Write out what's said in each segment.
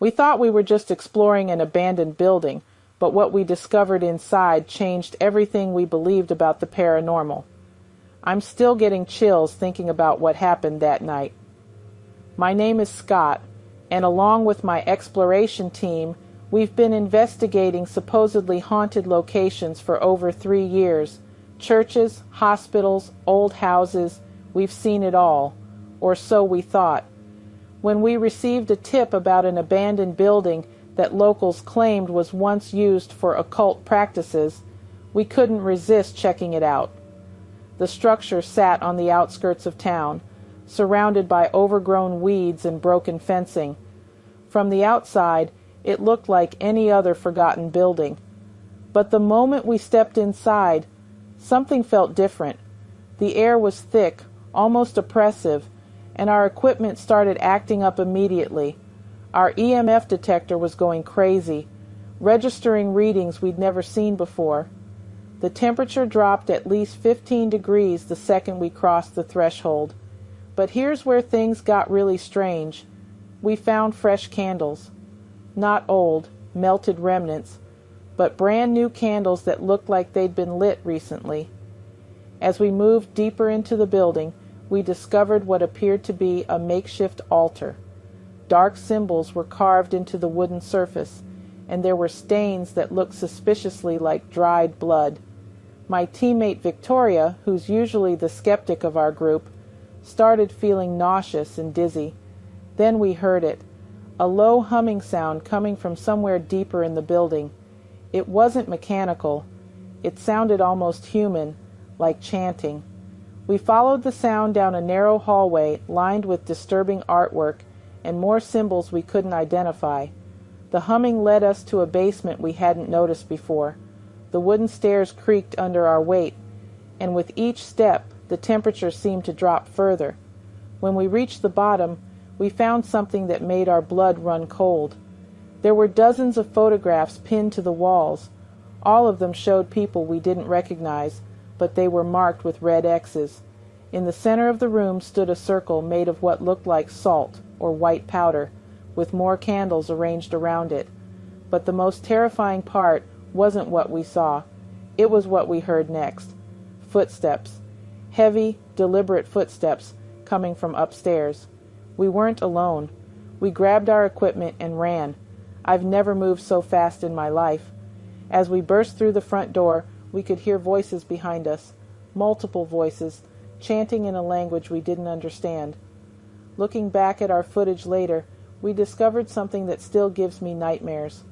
We thought we were just exploring an abandoned building, but what we discovered inside changed everything we believed about the paranormal. I'm still getting chills thinking about what happened that night. My name is Scott, and along with my exploration team, we've been investigating supposedly haunted locations for over 3 years. Churches, hospitals, old houses, we've seen it all, or so we thought. When we received a tip about an abandoned building that locals claimed was once used for occult practices, we couldn't resist checking it out. The structure sat on the outskirts of town, surrounded by overgrown weeds and broken fencing. From the outside, it looked like any other forgotten building. But the moment we stepped inside, something felt different. The air was thick, almost oppressive, and our equipment started acting up immediately. Our EMF detector was going crazy, registering readings we'd never seen before. The temperature dropped at least 15 degrees the second we crossed the threshold. But here's where things got really strange. We found fresh candles. Not old, melted remnants, but brand new candles that looked like they'd been lit recently. As we moved deeper into the building, we discovered what appeared to be a makeshift altar. Dark symbols were carved into the wooden surface, and there were stains that looked suspiciously like dried blood. My teammate Victoria, who's usually the skeptic of our group, started feeling nauseous and dizzy. Then we heard it, a low humming sound coming from somewhere deeper in the building. It wasn't mechanical. It sounded almost human, like chanting. We followed the sound down a narrow hallway lined with disturbing artwork and more symbols we couldn't identify. The humming led us to a basement we hadn't noticed before. The wooden stairs creaked under our weight, and with each step, the temperature seemed to drop further. When we reached the bottom, we found something that made our blood run cold. There were dozens of photographs pinned to the walls. All of them showed people we didn't recognize, but they were marked with red X's. In the center of the room stood a circle made of what looked like salt or white powder, with more candles arranged around it. But the most terrifying part wasn't what we saw. It was what we heard next. Footsteps. Heavy, deliberate footsteps coming from upstairs. We weren't alone. We grabbed our equipment and ran. I've never moved so fast in my life. As we burst through the front door, we could hear voices behind us, multiple voices, chanting in a language we didn't understand. Looking back at our footage later, we discovered something that still gives me nightmares.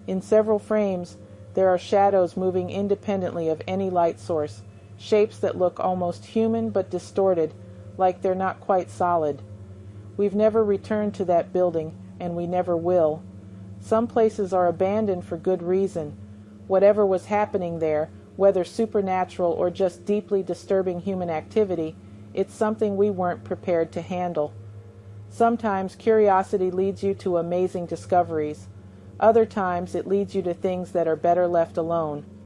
In several frames, there are shadows moving independently of any light source, shapes that look almost human but distorted, like they're not quite solid. We've never returned to that building, and we never will. Some places are abandoned for good reason. Whatever was happening there, whether supernatural or just deeply disturbing human activity, it's something we weren't prepared to handle. Sometimes curiosity leads you to amazing discoveries. Other times it leads you to things that are better left alone.